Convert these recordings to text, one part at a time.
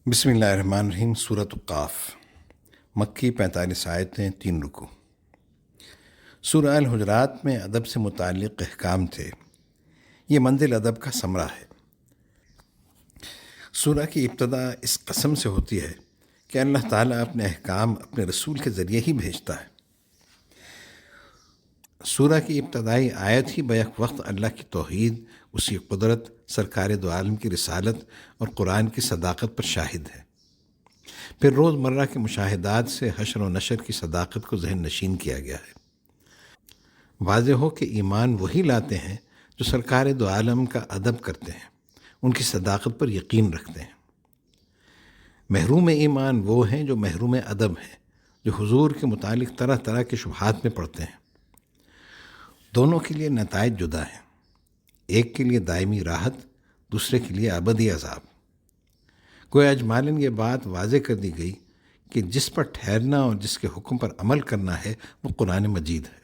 بسم اللہ الرحمن الرحیم۔ سورۃ قاف مکی 45 آیتیں 3 رکوع۔ سورہ الحجرات میں ادب سے متعلق احکام تھے۔ یہ منزل ادب کا ثمرہ ہے۔ سورہ کی ابتدا اس قسم سے ہوتی ہے کہ اللہ تعالیٰ اپنے احکام اپنے رسول کے ذریعے ہی بھیجتا ہے۔ سورہ کی ابتدائی آیت ہی بیک وقت اللہ کی توحید، اس کی قدرت، سرکار دو عالم کی رسالت اور قرآن کی صداقت پر شاہد ہے۔ پھر روز مرہ کے مشاہدات سے حشر و نشر کی صداقت کو ذہن نشین کیا گیا ہے۔ واضح ہو کہ ایمان وہی لاتے ہیں جو سرکار دو عالم کا ادب کرتے ہیں، ان کی صداقت پر یقین رکھتے ہیں۔ محروم ایمان وہ ہیں جو محروم ادب ہیں، جو حضور کے متعلق طرح طرح کے شبہات میں پڑتے ہیں۔ دونوں کے لیے نتائج جدا ہیں، ایک کے لیے دائمی راحت، دوسرے کے لیے ابدی عذاب۔ گویا اجمالاً یہ بات واضح کر دی گئی کہ جس پر ٹھہرنا اور جس کے حکم پر عمل کرنا ہے وہ قرآن مجید ہے۔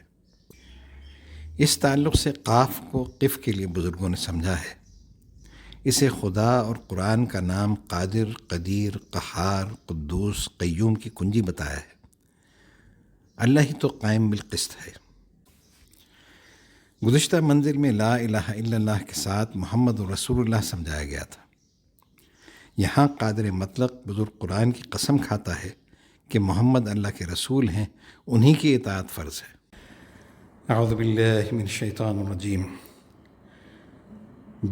اس تعلق سے قاف کو قف کے لیے بزرگوں نے سمجھا ہے۔ اسے خدا اور قرآن کا نام قادر، قدیر، قہار، قدوس، قیوم کی کنجی بتایا ہے۔ اللہ ہی تو قائم بالقسط ہے۔ گزشتہ منزل میں لا الہ الا اللہ کے ساتھ محمد رسول اللہ سمجھایا گیا تھا۔ یہاں قادر مطلق بزرگ قرآن کی قسم کھاتا ہے کہ محمد اللہ کے رسول ہیں، انہی کی اطاعت فرض ہے۔ اعوذ باللہ من الشیطان الرجیم۔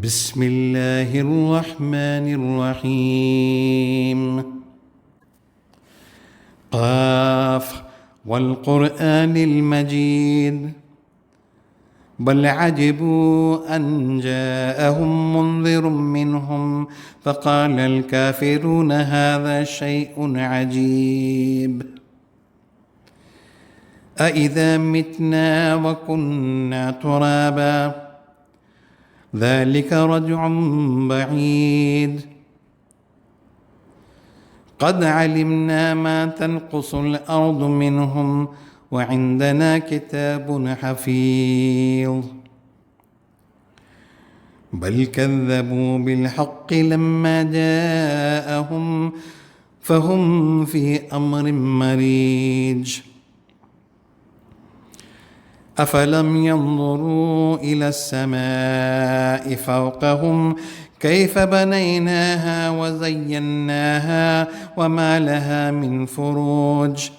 بسم اللہ الرحمن الرحیم۔ قاف والقرآن المجید بل عجبوا أن جاءهم منذر منهم فقال الكافرون هذا شيء عجيب أإذا متنا وكنا ترابا ذلك رجع بعيد قد علمنا ما تنقص الأرض منهم وعندنا كتاب حفيظ بل كذبوا بالحق لما جاءهم فهم في أمر مريج أفلم ينظروا إلى السماء فوقهم كيف بنيناها وزيناها وما لها من فروج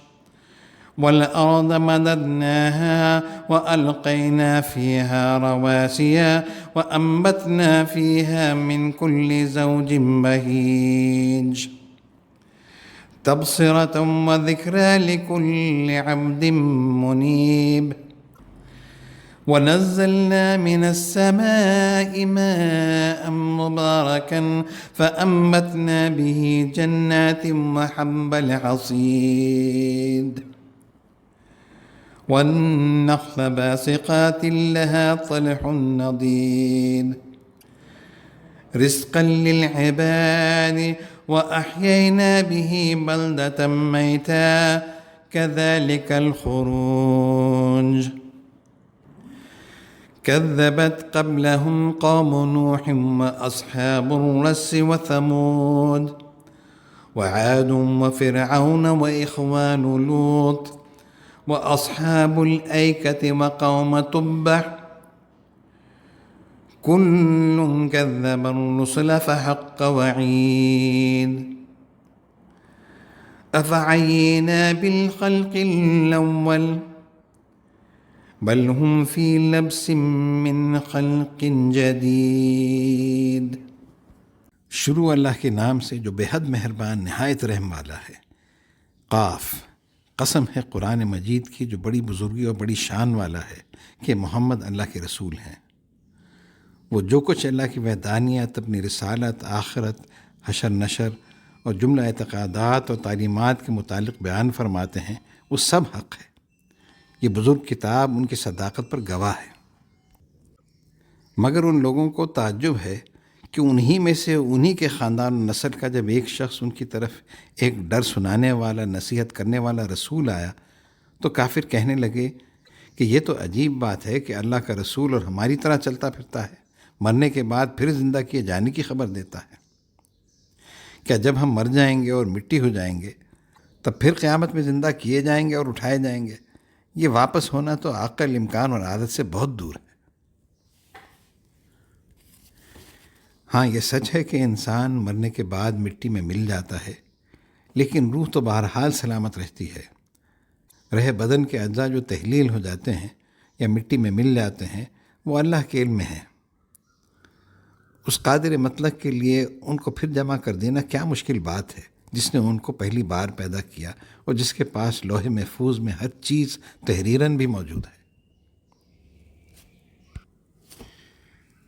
والأرض مددناها وألقينا فيها رواسي وأنبتنا فيها من كل زوج بهيج تبصرة وذكرى لكل عبد منيب ونزلنا من السماء ماء مباركا فأنبتنا به جنات وحب الحصيد والنخل باسقات لها طلح نضيد رزقا للعباد وأحيينا به بلدة ميتا كذلك الخروج كذبت قبلهم قوم نوح وأصحاب الرس وثمود وعاد وفرعون وإخوان لوط وأصحاب الأيكة وقوم تبع كل كذب الرسل فحق وعيد أفعينا بالخلق الأول بل هم في لبس من خلق جديد۔ شروع اللہ کے نام سے جو بے حد مہربان نہایت رحم والا ہے۔ قاف، قسم ہے قرآن مجید کی جو بڑی بزرگی اور بڑی شان والا ہے کہ محمد اللہ کے رسول ہیں۔ وہ جو کچھ اللہ کی وحدانیت، اپنی رسالت، آخرت، حشر نشر اور جملہ اعتقادات اور تعلیمات کے متعلق بیان فرماتے ہیں وہ سب حق ہے۔ یہ بزرگ کتاب ان کی صداقت پر گواہ ہے۔ مگر ان لوگوں کو تعجب ہے کہ انہی میں سے انہی کے خاندان و نسل کا جب ایک شخص ان کی طرف ایک ڈر سنانے والا، نصیحت کرنے والا رسول آیا تو کافر کہنے لگے کہ یہ تو عجیب بات ہے کہ اللہ کا رسول اور ہماری طرح چلتا پھرتا ہے، مرنے کے بعد پھر زندہ کیے جانے کی خبر دیتا ہے۔ کیا جب ہم مر جائیں گے اور مٹی ہو جائیں گے تب پھر قیامت میں زندہ کیے جائیں گے اور اٹھائے جائیں گے؟ یہ واپس ہونا تو عقل، امکان اور عادت سے بہت دور ہے۔ ہاں، یہ سچ ہے کہ انسان مرنے کے بعد مٹی میں مل جاتا ہے، لیکن روح تو بہرحال سلامت رہتی ہے۔ رہ بدن کے اجزاء جو تحلیل ہو جاتے ہیں یا مٹی میں مل جاتے ہیں، وہ اللہ کے علم میں ہیں۔ اس قادر مطلق کے لیے ان کو پھر جمع کر دینا کیا مشکل بات ہے، جس نے ان کو پہلی بار پیدا کیا اور جس کے پاس لوح محفوظ میں ہر چیز تحریراً بھی موجود ہے۔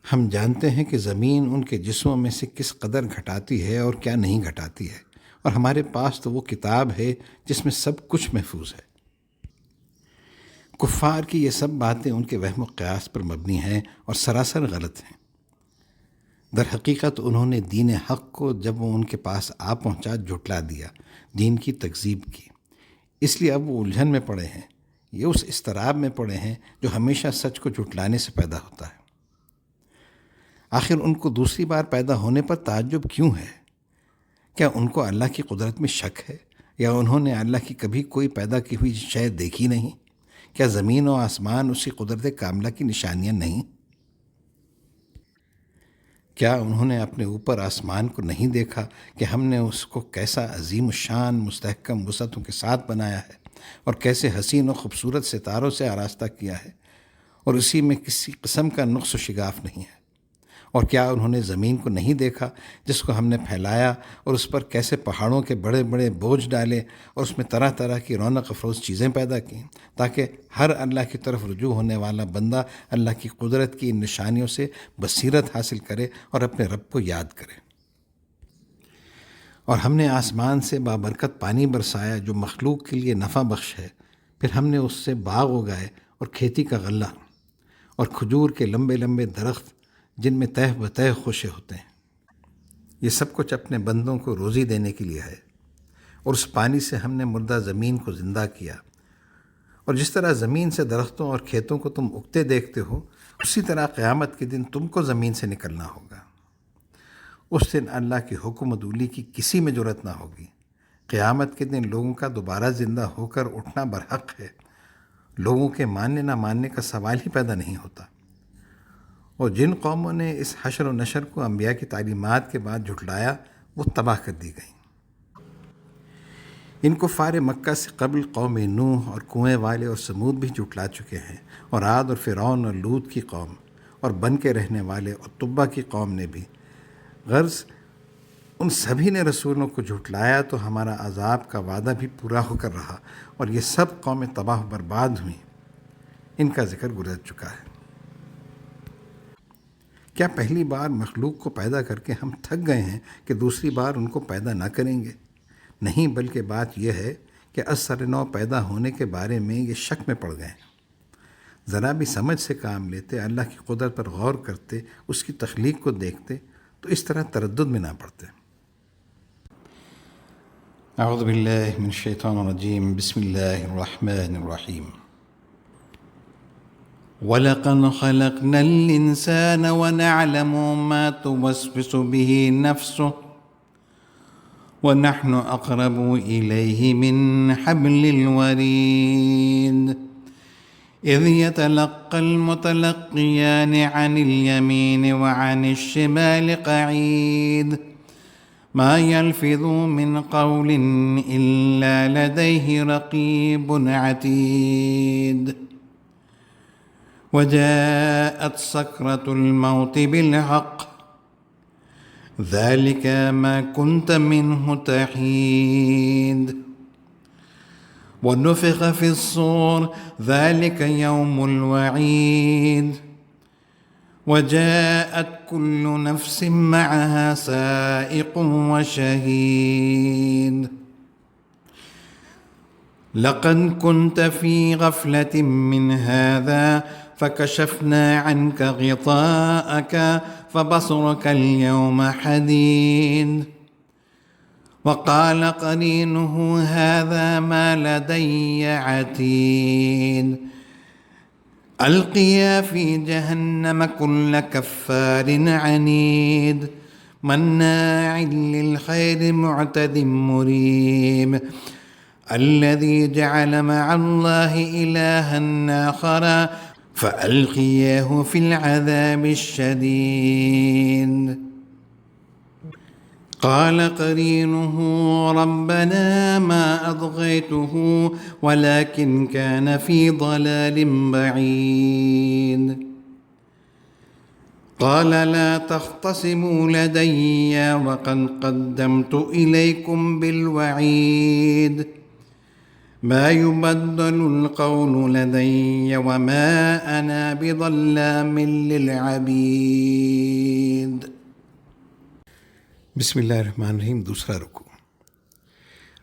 ہم جانتے ہیں کہ زمین ان کے جسموں میں سے کس قدر گھٹاتی ہے اور کیا نہیں گھٹاتی ہے، اور ہمارے پاس تو وہ کتاب ہے جس میں سب کچھ محفوظ ہے۔ کفار کی یہ سب باتیں ان کے وہم و قیاس پر مبنی ہیں اور سراسر غلط ہیں۔ در حقیقت انہوں نے دین حق کو جب وہ ان کے پاس آ پہنچا جھٹلا دیا، دین کی تکذیب کی۔ اس لیے اب وہ الجھن میں پڑے ہیں، یہ اس اضطراب میں پڑے ہیں جو ہمیشہ سچ کو جھٹلانے سے پیدا ہوتا ہے۔ آخر ان کو دوسری بار پیدا ہونے پر تعجب کیوں ہے؟ کیا ان کو اللہ کی قدرت میں شک ہے، یا انہوں نے اللہ کی کبھی کوئی پیدا کی ہوئی شے دیکھی نہیں؟ کیا زمین و آسمان اسی قدرت کاملہ کی نشانیاں نہیں؟ کیا انہوں نے اپنے اوپر آسمان کو نہیں دیکھا کہ ہم نے اس کو کیسا عظیم الشان مستحکم وسعتوں کے ساتھ بنایا ہے، اور کیسے حسین و خوبصورت ستاروں سے آراستہ کیا ہے، اور اسی میں کسی قسم کا نقص و شگاف نہیں ہے؟ اور کیا انہوں نے زمین کو نہیں دیکھا جس کو ہم نے پھیلایا اور اس پر کیسے پہاڑوں کے بڑے بڑے بوجھ ڈالے اور اس میں طرح طرح کی رونق افروز چیزیں پیدا کیں، تاکہ ہر اللہ کی طرف رجوع ہونے والا بندہ اللہ کی قدرت کی ان نشانیوں سے بصیرت حاصل کرے اور اپنے رب کو یاد کرے۔ اور ہم نے آسمان سے بابرکت پانی برسایا جو مخلوق کے لیے نفع بخش ہے، پھر ہم نے اس سے باغ اگائے اور کھیتی کا غلہ اور کھجور کے لمبے لمبے درخت جن میں تہ بتہ خوشے ہوتے ہیں۔ یہ سب کچھ اپنے بندوں کو روزی دینے کے لیے ہے۔ اور اس پانی سے ہم نے مردہ زمین کو زندہ کیا، اور جس طرح زمین سے درختوں اور کھیتوں کو تم اگتے دیکھتے ہو، اسی طرح قیامت کے دن تم کو زمین سے نکلنا ہوگا۔ اس دن اللہ کی حکم عدولی کی کسی میں جرأت نہ ہوگی۔ قیامت کے دن لوگوں کا دوبارہ زندہ ہو کر اٹھنا برحق ہے۔ لوگوں کے ماننے نہ ماننے کا سوال ہی پیدا نہیں ہوتا۔ اور جن قوموں نے اس حشر و نشر کو انبیاء کی تعلیمات کے بعد جھٹلایا، وہ تباہ کر دی گئیں۔ ان کفار مکہ سے قبل قوم نوح اور کنویں والے اور سمود بھی جھٹلا چکے ہیں، اور عاد اور فرعون اور لوط کی قوم اور بن کے رہنے والے اور طبہ کی قوم نے بھی۔ غرض ان سبھی نے رسولوں کو جھٹلایا تو ہمارا عذاب کا وعدہ بھی پورا ہو کر رہا، اور یہ سب قومیں تباہ و برباد ہوئیں۔ ان کا ذکر گزر چکا ہے۔ کیا پہلی بار مخلوق کو پیدا کر کے ہم تھک گئے ہیں کہ دوسری بار ان کو پیدا نہ کریں گے؟ نہیں، بلکہ بات یہ ہے کہ از سر نو پیدا ہونے کے بارے میں یہ شک میں پڑ گئے ہیں۔ ذرا بھی سمجھ سے کام لیتے، اللہ کی قدرت پر غور کرتے، اس کی تخلیق کو دیکھتے تو اس طرح تردد میں نہ پڑتے۔ اعوذ باللہ من الشیطان الرجیم، بسم اللہ الرحمن الرحیم۔ وَلَقَدْ خَلَقْنَا الْإِنسَانَ وَنَعْلَمُ مَا تُوَسْوِسُ بِهِ نَفْسُهُ وَنَحْنُ أَقْرَبُ إِلَيْهِ مِنْ حَبْلِ الْوَرِيدِ إِذْ يَتَلَقَّى الْمُتَلَقِّيَانِ عَنِ الْيَمِينِ وَعَنِ الشِّمَالِ قَعِيدٌ مَا يَلْفِظُ مِنْ قَوْلٍ إِلَّا لَدَيْهِ رَقِيبٌ عَتِيدٌ وَجَاءَتْ سَكْرَةُ الْمَوْتِ بِالْحَقِّ ذَلِكَ مَا كُنْتَ مِنْهُ تَحِيدُ وَنُفِخَ فِي الصُّورِ ذَلِكَ يَوْمُ الْوَعِيدِ وَجَاءَتْ كُلُّ نَفْسٍ مَعَهَا سَائِقٌ وَشَهِيدٌ لَقَدْ كُنْتَ فِي غَفْلَةٍ مِّنْ هَذَا فَكَشَفْنَا عَنْكَ غِطَاءَكَ فَبَصَرُكَ الْيَوْمَ حَدِيدٌ وَقَالَ قَرِينُهُ هَذَا مَا لَدَيَّ عَتِيدٌ أَلْقِيَا فِي جَهَنَّمَ كُلَّ كَفَّارٍ عَنِيدٍ مناع للخير معتد مريب الذي جعل مع الله إلها آخر فألقياه في العذاب الشديد قال قرينه ربنا ما أطغيته ولكن كان في ضلال بعيد قال لا تختصموا لدي وقد قدمت إليكم بالوعيد ما يبدل القول لدي وما أنا بظلام للعبيد۔ بسم اللہ الرحمن الرحیم۔ دوسرا رکوع۔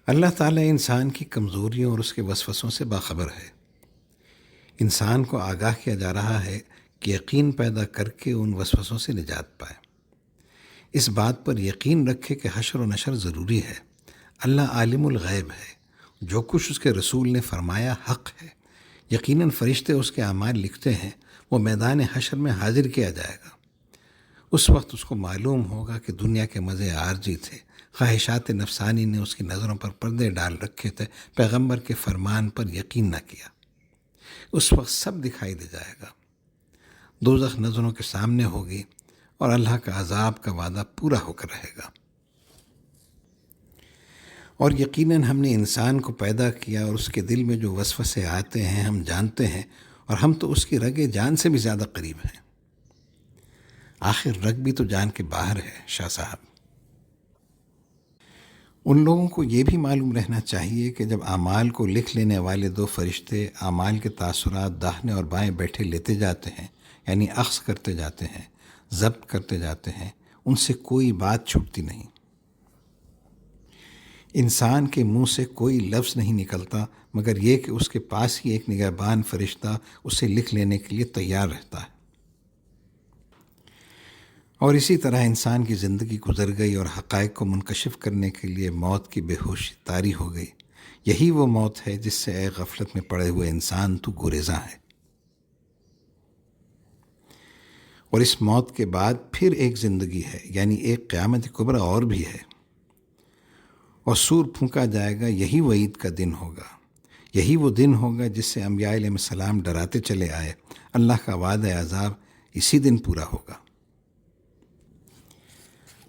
اللہ تعالیٰ انسان کی کمزوریوں اور اس کے وسوسوں سے باخبر ہے۔ انسان کو آگاہ کیا جا رہا ہے کہ یقین پیدا کر کے ان وسوسوں سے نجات پائے۔ اس بات پر یقین رکھے کہ حشر و نشر ضروری ہے۔ اللہ عالم الغیب ہے، جو کچھ اس کے رسول نے فرمایا حق ہے۔ یقیناً فرشتے اس کے اعمال لکھتے ہیں، وہ میدان حشر میں حاضر کیا جائے گا۔ اس وقت اس کو معلوم ہوگا کہ دنیا کے مزے عارضی تھے، خواہشات نفسانی نے اس کی نظروں پر پردے ڈال رکھے تھے، پیغمبر کے فرمان پر یقین نہ کیا۔ اس وقت سب دکھائی دے جائے گا، دوزخ نظروں کے سامنے ہوگی اور اللہ کا عذاب کا وعدہ پورا ہو کر رہے گا۔ اور یقیناً ہم نے انسان کو پیدا کیا اور اس کے دل میں جو وسوسے آتے ہیں ہم جانتے ہیں، اور ہم تو اس کی رگ جان سے بھی زیادہ قریب ہیں۔ آخر رگ بھی تو جان کے باہر ہے شاہ صاحب۔ ان لوگوں کو یہ بھی معلوم رہنا چاہیے کہ جب اعمال کو لکھ لینے والے دو فرشتے اعمال کے تاثرات داہنے اور بائیں بیٹھے لیتے جاتے ہیں، یعنی اخذ کرتے جاتے ہیں، ضبط کرتے جاتے ہیں، ان سے کوئی بات چھوٹتی نہیں۔ انسان کے منہ سے کوئی لفظ نہیں نکلتا مگر یہ کہ اس کے پاس ہی ایک نگہبان فرشتہ اسے لکھ لینے کے لیے تیار رہتا ہے۔ اور اسی طرح انسان کی زندگی گزر گئی اور حقائق کو منکشف کرنے کے لیے موت کی بے ہوشی طاری ہو گئی۔ یہی وہ موت ہے جس سے اے غفلت میں پڑے ہوئے انسان تو گریزاں ہے۔ اور اس موت کے بعد پھر ایک زندگی ہے، یعنی ایک قیامت کبریٰ اور بھی ہے، اور سور پھونکا جائے گا۔ یہی وہ عید کا دن ہوگا، یہی وہ دن ہوگا جس سے انبیاء علیہ السلام ڈراتے چلے آئے۔ اللہ کا وعدہ عذاب اسی دن پورا ہوگا۔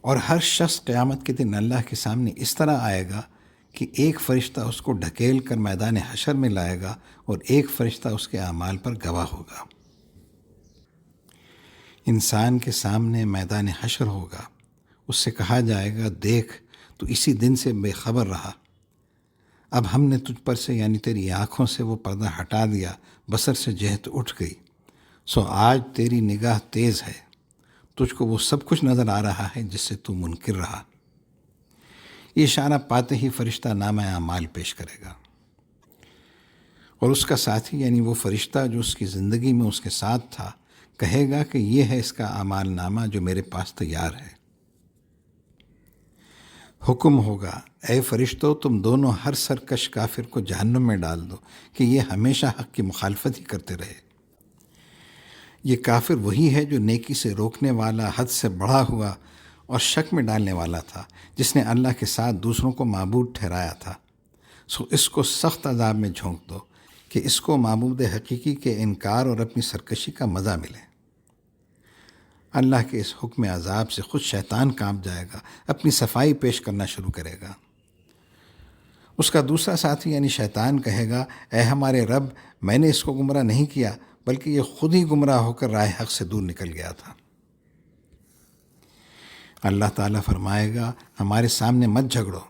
اور ہر شخص قیامت کے دن اللہ کے سامنے اس طرح آئے گا کہ ایک فرشتہ اس کو ڈھکیل کر میدان حشر میں لائے گا اور ایک فرشتہ اس کے اعمال پر گواہ ہوگا۔ انسان کے سامنے میدان حشر ہوگا، اس سے کہا جائے گا دیکھ تو اسی دن سے بے خبر رہا، اب ہم نے تجھ پر سے یعنی تیری آنکھوں سے وہ پردہ ہٹا دیا، بصر سے جہت اٹھ گئی، سو آج تیری نگاہ تیز ہے، تجھ کو وہ سب کچھ نظر آ رہا ہے جس سے تو منکر رہا۔ یہ اشارہ پاتے ہی فرشتہ نامہ اعمال پیش کرے گا، اور اس کا ساتھی یعنی وہ فرشتہ جو اس کی زندگی میں اس کے ساتھ تھا کہے گا کہ یہ ہے اس کا اعمال نامہ جو میرے پاس تیار ہے۔ حکم ہوگا اے فرشتوں تم دونوں ہر سرکش کافر کو جہنم میں ڈال دو کہ یہ ہمیشہ حق کی مخالفت ہی کرتے رہے۔ یہ کافر وہی ہے جو نیکی سے روکنے والا، حد سے بڑھا ہوا اور شک میں ڈالنے والا تھا، جس نے اللہ کے ساتھ دوسروں کو معبود ٹھہرایا تھا۔ سو اس کو سخت عذاب میں جھونک دو کہ اس کو معبود حقیقی کے انکار اور اپنی سرکشی کا مزہ ملے۔ اللہ کے اس حکم عذاب سے خود شیطان کانپ جائے گا، اپنی صفائی پیش کرنا شروع کرے گا۔ اس کا دوسرا ساتھی یعنی شیطان کہے گا اے ہمارے رب، میں نے اس کو گمراہ نہیں کیا بلکہ یہ خود ہی گمراہ ہو کر راہ حق سے دور نکل گیا تھا۔ اللہ تعالیٰ فرمائے گا ہمارے سامنے مت جھگڑو،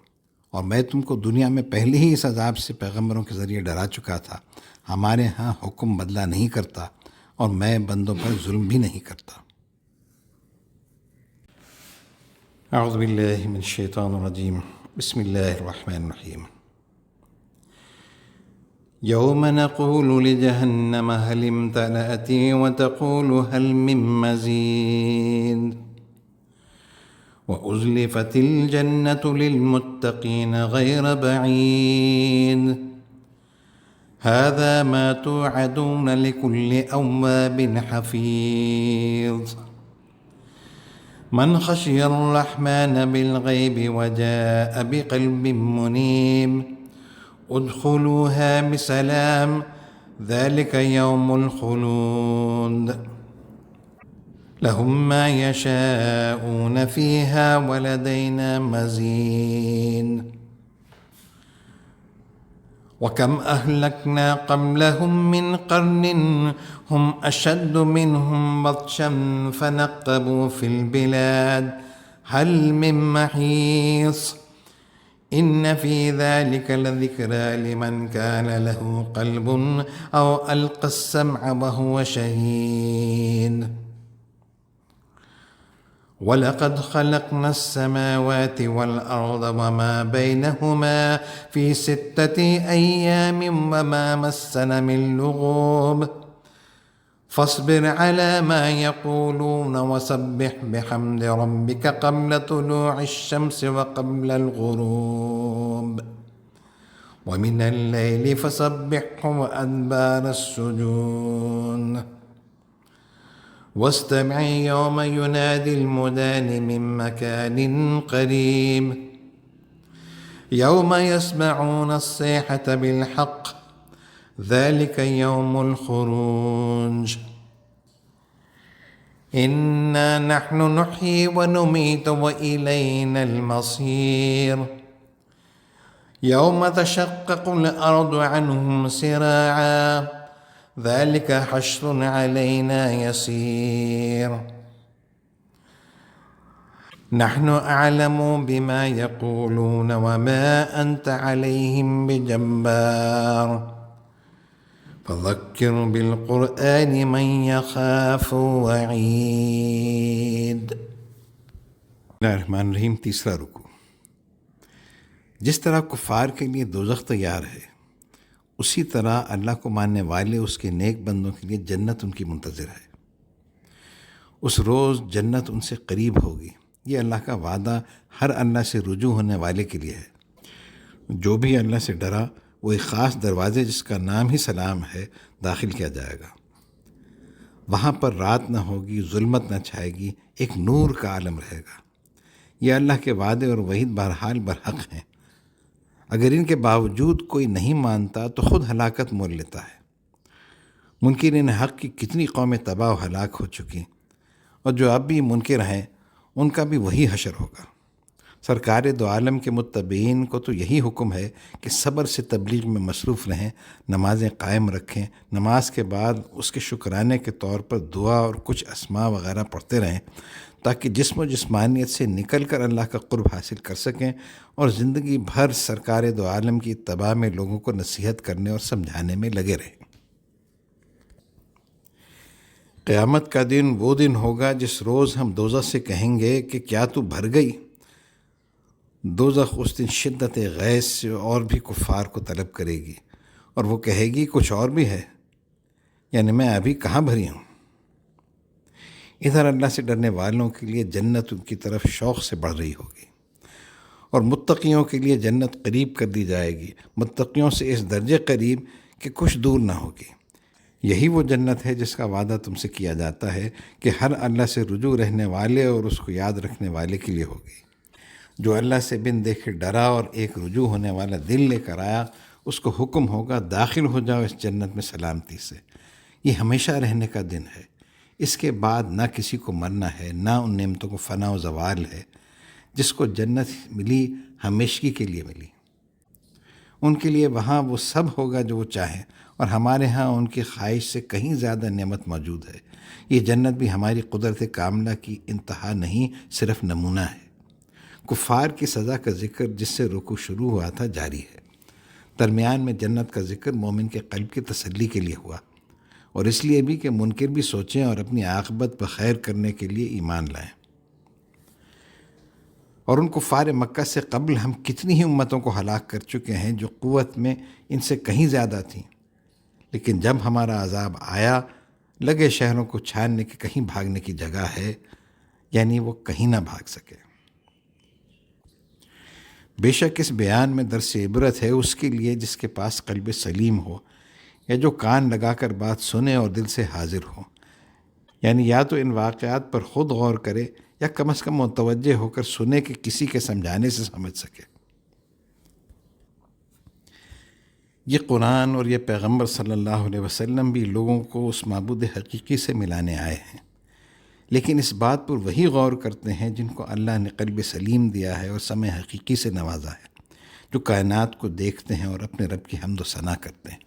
اور میں تم کو دنیا میں پہلے ہی اس عذاب سے پیغمبروں کے ذریعے ڈرا چکا تھا۔ ہمارے ہاں حکم بدلہ نہیں کرتا اور میں بندوں پر ظلم بھی نہیں کرتا۔ اعوذ باللہ من الشیطان الرجیم، بسم اللہ الرحمن الرحیم۔ یوم نقول لجہنم هل امتلأت وتقول هل من مزید وأزلفت الجنة للمتقين غير بعيد هذا ما توعدون لكل أواب حفيظ من خشي الرحمن بالغيب وجاء بقلب منيب ادخلوها بسلام ذلك يوم الخلود لهم ما يشاءون فيها ولدينا مزيد وكم أهلكنا قبلهم من قرن هم أشد منهم بطشا فنقبوا في البلاد هل من محيص إن في ذلك لذكرى لمن كان له قلب أو ألقى السمع وهو شهيد وَلَقَدْ خَلَقْنَا السَّمَاوَاتِ وَالْأَرْضَ وَمَا بَيْنَهُمَا فِي 6 أَيَّامٍ وَمَا مَسَّنَا مِن لُغُوبٍ فاصبر على ما يقولون وسبح بحمد ربك قبل طلوع الشمس وقبل الغروب ومن الليل فسبحه وأدبار السجود واستمع يوم ينادي المناد من مكان قريب يوم يسمعون الصيحة بالحق ذلك يوم الخروج إنا نحن نحيي ونميت وإلينا المصير يوم تشقق الأرض عنهم سراعا ذلك حشر علينا يسير نحن أعلم بما يقولون وما أنت عليهم بجبار فذكر بالقرآن من يخاف وعيد. بسم اللہ الرحمن الرحیم. تیسرا رکوع. جس طرح کفار کے لیے دوزخ تیار ہے اسی طرح اللہ کو ماننے والے اس کے نیک بندوں کے لیے جنت ان کی منتظر ہے. اس روز جنت ان سے قریب ہوگی. یہ اللہ کا وعدہ ہر اللہ سے رجوع ہونے والے کے لیے ہے. جو بھی اللہ سے ڈرا وہ ایک خاص دروازے جس کا نام ہی سلام ہے داخل کیا جائے گا. وہاں پر رات نہ ہوگی، ظلمت نہ چھائے گی، ایک نور کا عالم رہے گا. یہ اللہ کے وعدے اور وعید بہرحال برحق ہیں. اگر ان کے باوجود کوئی نہیں مانتا تو خود ہلاکت مول لیتا ہے. منکرین حق کی کتنی قومیں تباہ و ہلاک ہو چکی، اور جو اب بھی منکر ہیں ان کا بھی وہی حشر ہوگا. سرکار دو عالم کے متبعین کو تو یہی حکم ہے کہ صبر سے تبلیغ میں مصروف رہیں، نمازیں قائم رکھیں، نماز کے بعد اس کے شکرانے کے طور پر دعا اور کچھ اسماء وغیرہ پڑھتے رہیں تاکہ جسم و جسمانیت سے نکل کر اللہ کا قرب حاصل کر سکیں اور زندگی بھر سرکار دو عالم کی اتباع میں لوگوں کو نصیحت کرنے اور سمجھانے میں لگے رہیں. قیامت کا دن وہ دن ہوگا جس روز ہم دوزخ سے کہیں گے کہ کیا تو بھر گئی. دوزخ اس دن شدت غیظ سے اور بھی کفار کو طلب کرے گی اور وہ کہے گی کچھ اور بھی ہے، یعنی میں ابھی کہاں بھری ہوں. ادھر اللہ سے ڈرنے والوں کے لیے جنت ان کی طرف شوق سے بڑھ رہی ہوگی اور متقیوں کے لیے جنت قریب کر دی جائے گی، متقیوں سے اس درجے قریب کہ کچھ دور نہ ہوگی. یہی وہ جنت ہے جس کا وعدہ تم سے کیا جاتا ہے کہ ہر اللہ سے رجوع رہنے والے اور اس کو یاد رکھنے والے کے لیے ہوگی. جو اللہ سے بن دیکھے ڈرا اور ایک رجوع ہونے والا دل لے کر آیا اس کو حکم ہوگا داخل ہو جاؤ اس جنت میں سلامتی سے. یہ ہمیشہ رہنے کا دن ہے. اس کے بعد نہ کسی کو مرنا ہے، نہ ان نعمتوں کو فنا و زوال ہے. جس کو جنت ملی ہمیشگی کے لیے ملی. ان کے لیے وہاں وہ سب ہوگا جو وہ چاہیں، اور ہمارے ہاں ان کی خواہش سے کہیں زیادہ نعمت موجود ہے. یہ جنت بھی ہماری قدرت کاملہ کی انتہا نہیں، صرف نمونہ ہے. کفار کی سزا کا ذکر جس سے رکوع شروع ہوا تھا جاری ہے. درمیان میں جنت کا ذکر مومن کے قلب کی تسلی کے لیے ہوا، اور اس لیے بھی کہ منکر بھی سوچیں اور اپنی عاقبت بخیر کرنے کے لیے ایمان لائیں. اور ان کفار مکہ سے قبل ہم کتنی ہی امتوں کو ہلاک کر چکے ہیں جو قوت میں ان سے کہیں زیادہ تھیں، لیکن جب ہمارا عذاب آیا لگے شہروں کو چھاننے کہ کہیں بھاگنے کی جگہ ہے، یعنی وہ کہیں نہ بھاگ سکے. بے شک اس بیان میں درس عبرت ہے اس کے لیے جس کے پاس قلب سلیم ہو، یا جو کان لگا کر بات سنے اور دل سے حاضر ہو. یعنی یا تو ان واقعات پر خود غور کرے یا کم از کم متوجہ ہو کر سنے کہ کسی کے سمجھانے سے سمجھ سکے۔ یہ قرآن اور یہ پیغمبر صلی اللہ علیہ وسلم بھی لوگوں کو اس معبود حقیقی سے ملانے آئے ہیں، لیکن اس بات پر وہی غور کرتے ہیں جن کو اللہ نے قلب سلیم دیا ہے اور سمع حقیقی سے نوازا ہے، جو کائنات کو دیکھتے ہیں اور اپنے رب کی حمد و ثنا کرتے ہیں۔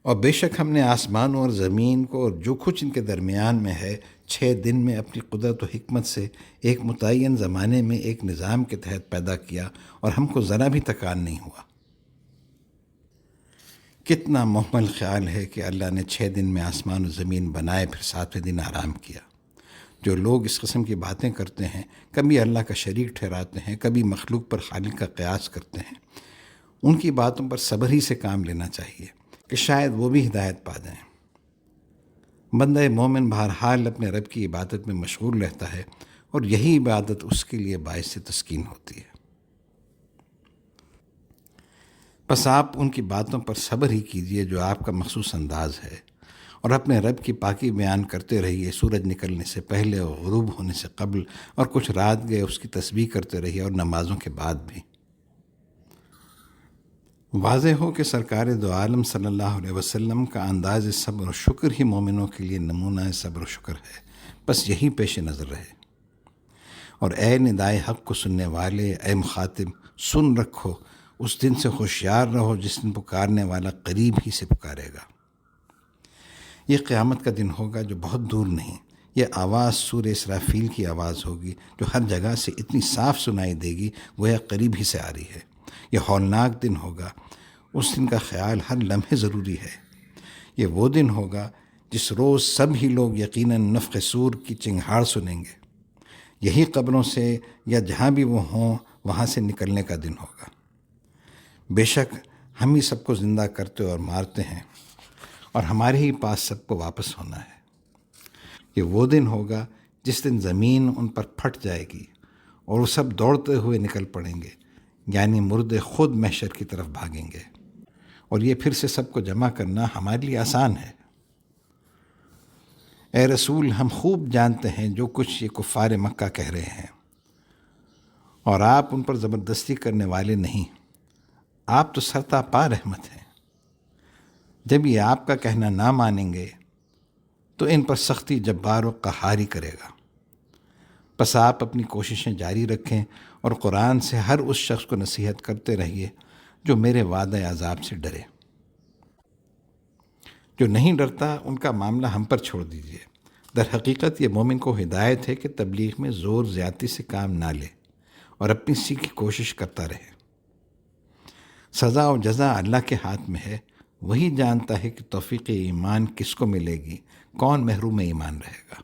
اور بے شک ہم نے آسمانوں اور زمین کو اور جو کچھ ان کے درمیان میں ہے 6 دن میں اپنی قدرت و حکمت سے ایک متعین زمانے میں ایک نظام کے تحت پیدا کیا، اور ہم کو ذرا بھی تکان نہیں ہوا۔ کتنا محمل خیال ہے کہ اللہ نے 6 دن میں آسمان و زمین بنائے، پھر 7ویں دن آرام کیا۔ جو لوگ اس قسم کی باتیں کرتے ہیں، کبھی اللہ کا شریک ٹھہراتے ہیں، کبھی مخلوق پر خالق کا قیاس کرتے ہیں، ان کی باتوں پر صبر ہی سے کام لینا چاہیے کہ شاید وہ بھی ہدایت پا جائیں۔ بندہ مومن بہرحال اپنے رب کی عبادت میں مشغول رہتا ہے، اور یہی عبادت اس کے لیے باعث تسکین ہوتی ہے۔ بس آپ ان کی باتوں پر صبر ہی کیجئے جو آپ کا مخصوص انداز ہے، اور اپنے رب کی پاکی بیان کرتے رہیے، سورج نکلنے سے پہلے اور غروب ہونے سے قبل، اور کچھ رات گئے اس کی تسبیح کرتے رہیے، اور نمازوں کے بعد بھی۔ واضح ہو کہ سرکار دو عالم صلی اللہ علیہ وسلم کا انداز صبر و شکر ہی مومنوں کے لیے نمونہ صبر و شکر ہے، بس یہی پیش نظر رہے۔ اور اے ندائے حق کو سننے والے، اے مخاطب، سن رکھو، اس دن سے ہوشیار رہو جس دن پکارنے والا قریب ہی سے پکارے گا۔ یہ قیامت کا دن ہوگا جو بہت دور نہیں۔ یہ آواز سورہ اسرافیل کی آواز ہوگی جو ہر جگہ سے اتنی صاف سنائی دے گی گویا قریب ہی سے آ رہی ہے۔ یہ ہولناک دن ہوگا، اس دن کا خیال ہر لمحے ضروری ہے۔ یہ وہ دن ہوگا جس روز سب ہی لوگ یقیناً نفخ صور کی چنگھاڑ سنیں گے۔ یہی قبروں سے یا جہاں بھی وہ ہوں وہاں سے نکلنے کا دن ہوگا۔ بے شک ہم ہی سب کو زندہ کرتے اور مارتے ہیں، اور ہمارے ہی پاس سب کو واپس ہونا ہے۔ یہ وہ دن ہوگا جس دن زمین ان پر پھٹ جائے گی اور وہ سب دوڑتے ہوئے نکل پڑیں گے، یعنی مردے خود محشر کی طرف بھاگیں گے، اور یہ پھر سے سب کو جمع کرنا ہمارے لیے آسان ہے۔ اے رسول، ہم خوب جانتے ہیں جو کچھ یہ کفار مکہ کہہ رہے ہیں، اور آپ ان پر زبردستی کرنے والے نہیں، آپ تو سرتا پا رحمت ہیں۔ جب یہ آپ کا کہنا نہ مانیں گے تو ان پر سختی جبار و قہاری کرے گا۔ بس آپ اپنی کوششیں جاری رکھیں اور قرآن سے ہر اس شخص کو نصیحت کرتے رہیے جو میرے وعدہ عذاب سے ڈرے۔ جو نہیں ڈرتا ان کا معاملہ ہم پر چھوڑ دیجیے۔ در حقیقت یہ مومن کو ہدایت ہے کہ تبلیغ میں زور زیادتی سے کام نہ لے اور اپنی سیکھی کوشش کرتا رہے۔ سزا و جزا اللہ کے ہاتھ میں ہے، وہی جانتا ہے کہ توفیق ایمان کس کو ملے گی، کون محروم ایمان رہے گا۔